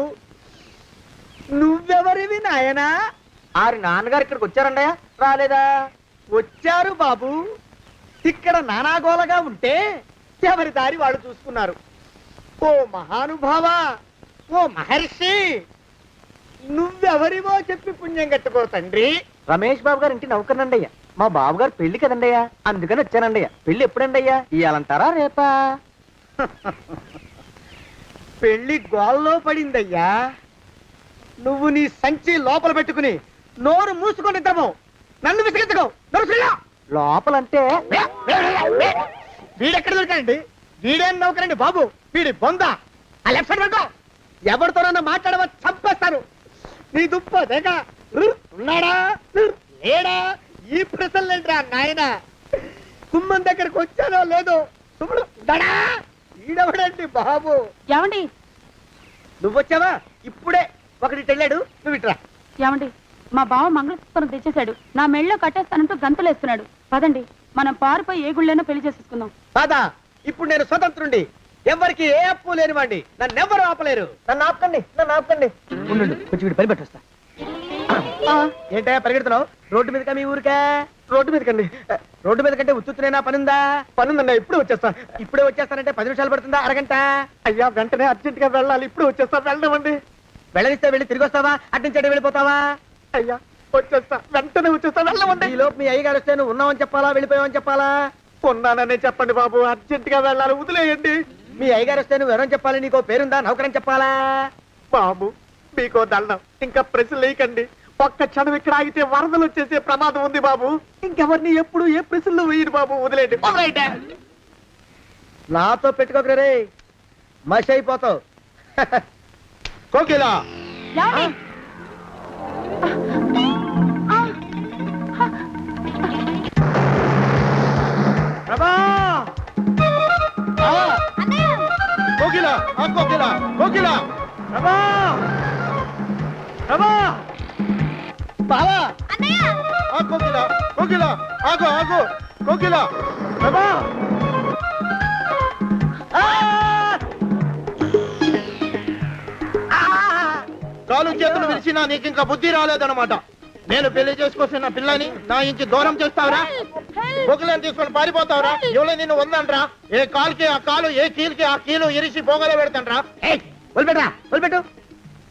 Speaker 6: నువ్వెవరివి నాయనా ఆరి నాన్నగారు ఇక్కడికి వచ్చారండయా రాలేదా వచ్చారు బాబు ఇక్కడ నానాగోలగా ఉంటే ఎవరి దారి వాళ్ళు చూసుకున్నారు ఓ మహానుభావ ఓ మహర్షి నువ్వెవరివో చెప్పి పుణ్యం కట్టుకో తండ్రి రమేష్ బాబు గారు ఇంటి నౌకర్నండయ్యా మా బాబు గారు పెళ్లి కదండయ్యా అందుకని వచ్చానండయ్యా పెళ్లి ఎప్పుడండయ్యా ఇయ్యాలంటారా రేపా పెళ్లి గోల్లో పడిందయ్యా నువ్వు నీ సంచి లోపల పెట్టుకుని నోరు మూసుకొని నిద్రపో నన్ను విసిగించుకో లోపలంటే వీడెక్కడ దొరికాడండి వీడేం నౌకరండి బాబు వీడి బొంద ఆ లెఫ్ట్ సైడ్ పడుకో. ఎవరితోనన్నా మాట్లాడవా చంపేస్తాను. నీ దుప్ప దేక ఉన్నాడా లేడా ఈ ప్రశ్నలు ఏంట్రా నాయన. కుమ్మం దగ్గరకు వచ్చానో లేదో సుమ్ముడు దడా ఈడవడండి బాబు.
Speaker 8: ఏమండి
Speaker 6: నువ్వు వచ్చావా? ఇప్పుడే ఒకటి వెళ్ళాడు, నువ్వు ఇట్రా.
Speaker 8: ఏమండి మా బావ మంగళసూత్రం తెచ్చేశాడు, నా మెళ్ళో కట్టేస్తానంటూ గంతులేస్తున్నాడు. పదండి మనం పారిపోయి ఏ గుళ్ళైనా పెళ్లి చేసేసుకుందాం.
Speaker 6: కాదా, ఇప్పుడు నేను స్వతంత్రుండి, ఎవరికి ఏ అప్పు లేనివ్వండి, నన్ను ఎవరు ఆపలేరు. నన్ను ఆపకండి, నన్ను ఆపకండి. ఉండు కొంచెం వీడు పని పెట్టొస్తా. ఏంటయ్యా పరిగెడుతున్నావు? రోడ్డు మీదకా మీ ఊరికా? రోడ్డు మీదకండి. రోడ్డు మీద కంటే ఉత్తునేనా పనుందా? పనుందన్నా, ఇప్పుడే వచ్చేస్తా. ఇప్పుడే వచ్చేస్తానంటే 10 నిమిషాలు పడుతుందా, అరగంట? అయ్యా వెంటనే అర్జెంట్ గా వెళ్ళాలి, ఇప్పుడు వచ్చేస్తా. వెళ్ళమండి. వెళ్ళనిస్తే వెళ్ళి తిరిగి వస్తావా, అట్నుంచి వెళ్ళిపోతావా? అయ్యా వచ్చేస్తా, వెంటనే వచ్చేస్తా. వెళ్ళమండి. ఈ లోపు మీ అయ్యగారు వస్తే నువ్వు ఉన్నావని చెప్పాలా, వెళ్ళిపోయావని చెప్పాలా? ఉన్నాననే చెప్పండి బాబు, అర్జెంట్ గా వెళ్ళాలి, వదిలేయండి. మీ అయ్యగారు వస్తే నువ్వు ఎవరని చెప్పాలి? నీకో పేరుందా, నౌకరని చెప్పాలా? బాబు మీకో దండం, ఇంకా ప్రశ్నలు వేయకండి. ఒక్క క్షణం ఇక్కడ ఆగితే వరదలు వచ్చేసే ప్రమాదం ఉంది బాబు. ఇంకెవరిని ఎప్పుడు ఏ ప్రశ్నలు వేయరు బాబు, వదిలేండి. నాతో పెట్టుకోకరే రే, మషి అయిపోతావు. కోకిలా
Speaker 8: ఏమండి?
Speaker 6: ప్రభా కోకిలా కోకిలా కోకిలా ప్రభా ప్రభా బావా కోకిలా కోకిలా ఆగో ఆగో కోకిలా ప్రభా కాలు చేతులు విరిచినా నీకు ఇంకా బుద్ధి రాలేదన్నమాట. నేను పెళ్లి చేసుకొస్తున్న పిల్లని నా ఇంటి దూరం చేస్తావురా? బొగ్గులను తీసుకొని పారిపోతావురా? ఎవరో నిన్ను ఉందంట్రా? ఏ కాలుకి ఆ కాలు, ఏ కీలుకి ఆ కీలు ఇరిసి పోగలే పెడతాంట్రా? వదిలిపెట్టరా, వదిలిపెట్టు.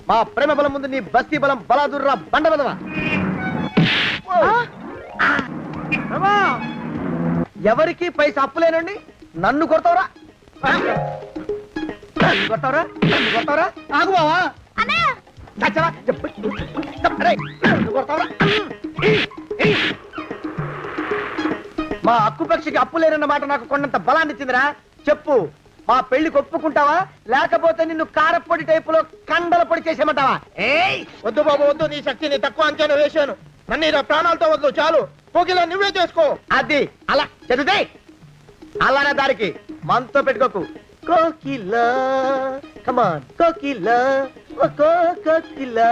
Speaker 6: మా ప్రేమ బలం ముందు నీ బస్తీ బలం బలాదుర్రా బండ బదవా. ఎవరికి పైసా అప్పులేనండి నన్ను కొడతావురా? కొడతావురా, కొడతావురా? ఆగు బావా. మా అక్కుపక్షికి అప్పు లేరన్న మాట నాకు కొండంత బలాన్ని ఇచ్చిందిరా. చెప్పు, మా పెళ్లి ఒప్పుకుంటావా, లేకపోతే నిన్ను కారపొడి టైపులో కండల పొడి చేసేమంటావా? వద్దు బాబు వద్దు, నీ శక్తిని తక్కువ అంచనా వేశాను. నన్ను ఇలా ప్రాణాలతో వద్దు, చాలు. కోకిలా నువ్వే చేసుకో. అది అలా చదివితే అలానే దారికి మనతో పెట్టుకోకు. కోకిలా కమాన్ కోకిలా కోకిలా